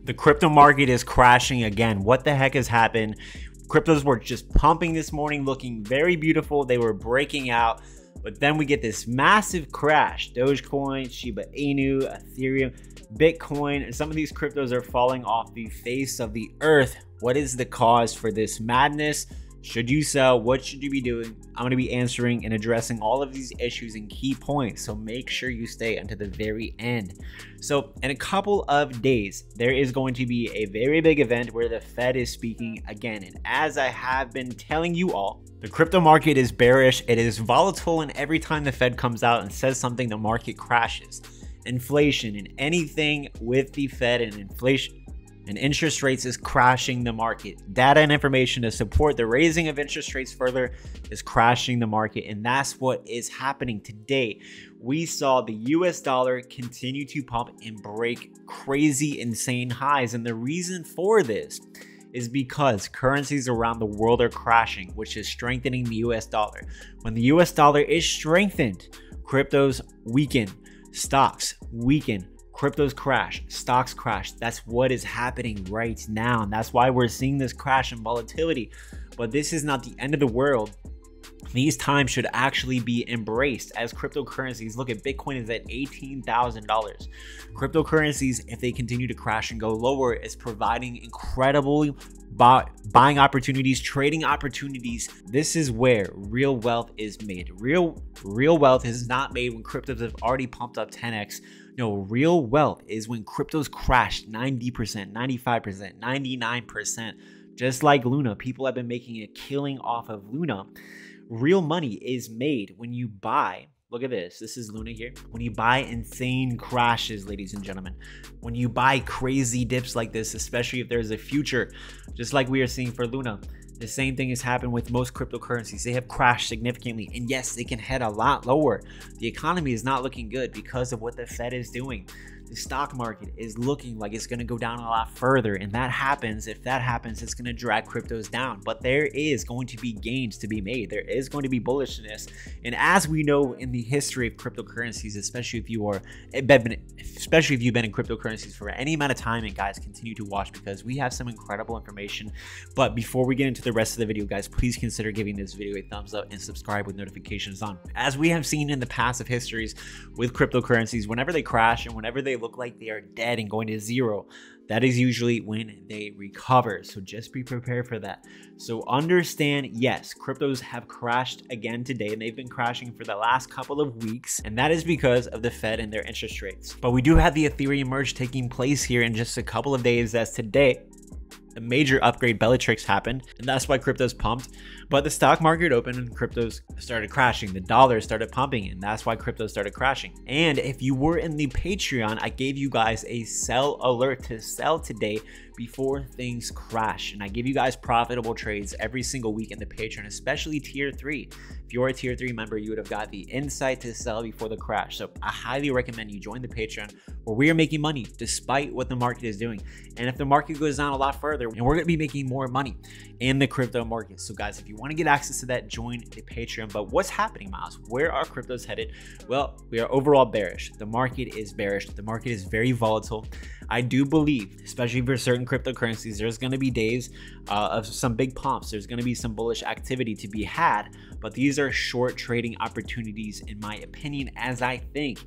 The crypto market is crashing again. What the heck has happened? Cryptos were just pumping this morning, looking very beautiful. They were breaking out, but then we get this massive crash. Dogecoin, Shiba Inu, Ethereum, Bitcoin, and some of these cryptos are falling off the face of the earth. What is the cause for this madness? Should you sell? What should you be doing? I'm going to be answering and addressing all of these issues and key points, so make sure you stay until the very end. So in a couple of days, there is going to be a very big event where the Fed is speaking again. And as I have been telling you all, the crypto market is bearish. It is volatile, and every time the Fed comes out and says something, the market crashes. Inflation and anything with the Fed and inflation and interest rates is crashing the market. Data and information to support the raising of interest rates further is crashing the market, and that's what is happening today. We saw the US dollar continue to pump and break crazy, insane highs, and the reason for this is because currencies around the world are crashing, which is strengthening the US dollar. When the US dollar is strengthened, cryptos weaken, stocks weaken, cryptos crash, stocks crash. That's what is happening right now. And that's why we're seeing this crash and volatility. But this is not the end of the world. These times should actually be embraced as cryptocurrencies. Look at Bitcoin is at $18,000. Cryptocurrencies, if they continue to crash and go lower, is providing incredible buying opportunities, trading opportunities. This is where real wealth is made. Real wealth is not made when cryptos have already pumped up 10x. No, real wealth is when cryptos crash 90%, 95%, 99%. Just like Luna, people have been making a killing off of Luna. Real money is made when you buy. Look at this. This is Luna here. When you buy insane crashes, ladies and gentlemen, when you buy crazy dips like this, especially if there's a future, just like we are seeing for Luna, the same thing has happened with most cryptocurrencies. They have crashed significantly, and yes, they can head a lot lower. The economy is not looking good because of what the Fed is doing. The stock market is looking like it's going to go down a lot further, and that happens. If that happens, it's going to drag cryptos down, but there is going to be gains to be made. There is going to be bullishness, and as we know in the history of cryptocurrencies, especially if you've been in cryptocurrencies for any amount of time, and guys, continue to watch because we have some incredible information. But before we get into the rest of the video, guys, please consider giving this video a thumbs up and subscribe with notifications on. As we have seen in the past of histories with cryptocurrencies, whenever they crash and whenever they look like they are dead and going to zero, that is usually when they recover. So just be prepared for that. So understand, yes, cryptos have crashed again today, and they've been crashing for the last couple of weeks, and that is because of the Fed and their interest rates. But we do have the Ethereum merge taking place here in just a couple of days. As today, a major upgrade Bellatrix happened, and that's why cryptos pumped. But the stock market opened and cryptos started crashing. The dollar started pumping, and that's why cryptos started crashing. And if you were in the Patreon, I gave you guys a sell alert to sell today before things crash. And I give you guys profitable trades every single week in the Patreon, especially tier 3. If you're a tier 3 member, you would have got the insight to sell before the crash. So I highly recommend you join the Patreon, where we are making money despite what the market is doing. And if the market goes down a lot further, and we're going to be making more money in the crypto market. So guys, if you want to get access to that, join the Patreon. But what's happening, Miles? Where are cryptos headed? Well, we are overall bearish. The market is bearish. The market is very volatile. I do believe, especially for certain cryptocurrencies, there's going to be days of some big pumps. There's going to be some bullish activity to be had, but these are short trading opportunities, in my opinion, as I think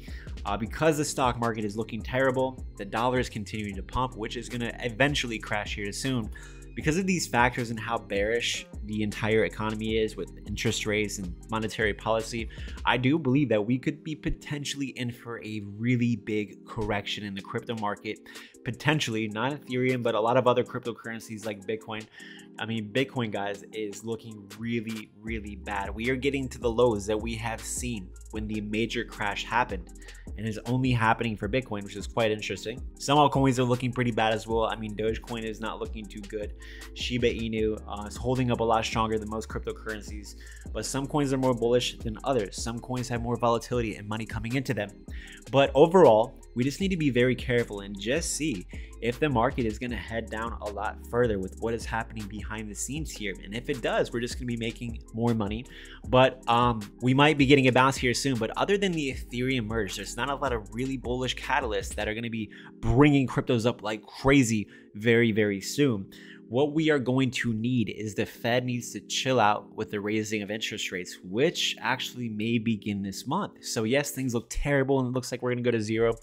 because the stock market is looking terrible, the dollar is continuing to pump, which is going to eventually crash here soon. Because of these factors and how bearish the entire economy is with interest rates and monetary policy, I do believe that we could be potentially in for a really big correction in the crypto market. Potentially, not Ethereum, but a lot of other cryptocurrencies like Bitcoin. I mean, Bitcoin, guys, is looking really, really bad. We are getting to the lows that we have seen when the major crash happened, and it's only happening for Bitcoin, which is quite interesting. Some altcoins are looking pretty bad as well. I mean, Dogecoin is not looking too good. Shiba Inu is holding up a lot stronger than most cryptocurrencies, but some coins are more bullish than others. Some coins have more volatility and money coming into them. But overall, We just need to be very careful and just see if the market is going to head down a lot further with what is happening behind the scenes here. And if it does, we're just going to be making more money. But we might be getting a bounce here soon. But other than the Ethereum merge, there's not a lot of really bullish catalysts that are going to be bringing cryptos up like crazy very, very soon. What we are going to need is the Fed needs to chill out with the raising of interest rates, which actually may begin this month. So yes, things look terrible and it looks like we're going to go to zero,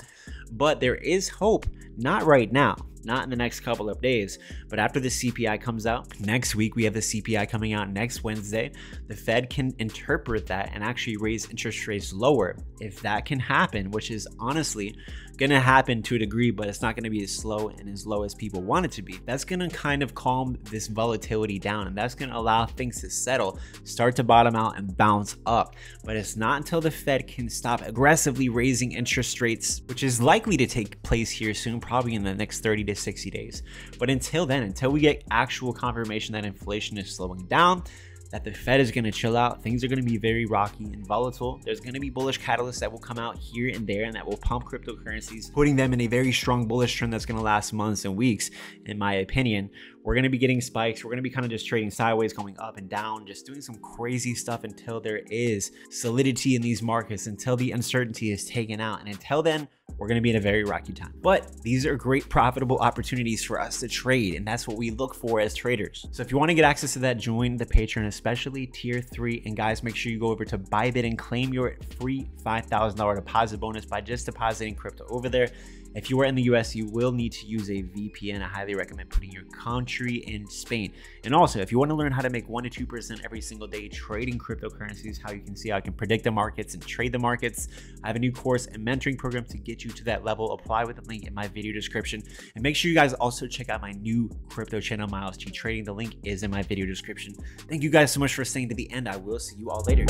but there is hope. Not right now, not in the next couple of days, but after the CPI comes out next week, we have the CPI coming out next Wednesday. The Fed can interpret that and actually raise interest rates lower. If that can happen, which is honestly going to happen to a degree, but it's not going to be as slow and as low as people want it to be. That's going to kind of calm this volatility down, and that's going to allow things to settle, start to bottom out and bounce up. But it's not until the Fed can stop aggressively raising interest rates, which is likely to take place here soon, probably in the next 30 to 60 days. But until then, until we get actual confirmation that inflation is slowing down, that the Fed is going to chill out, things are going to be very rocky and volatile. There's going to be bullish catalysts that will come out here and there and that will pump cryptocurrencies, putting them in a very strong bullish trend that's going to last months and weeks, in my opinion. We're going to be getting spikes. We're going to be kind of just trading sideways, going up and down, just doing some crazy stuff until there is solidity in these markets, until the uncertainty is taken out. And until then, we're going to be in a very rocky time. But these are great profitable opportunities for us to trade, and that's what we look for as traders. So if you want to get access to that, join the Patreon, especially tier 3. And guys, make sure you go over to Bybit and claim your free $5,000 deposit bonus by just depositing crypto over there. If you are in the US, you will need to use a VPN. I highly recommend putting your country in Spain. And also, if you want to learn how to make 1 to 2% every single day trading cryptocurrencies, how you can see how I can predict the markets and trade the markets, I have a new course and mentoring program to get you to that level. Apply with the link in my video description. And make sure you guys also check out my new crypto channel, MYLESG Trading. The link is in my video description. Thank you guys so much for staying to the end. I will see you all later.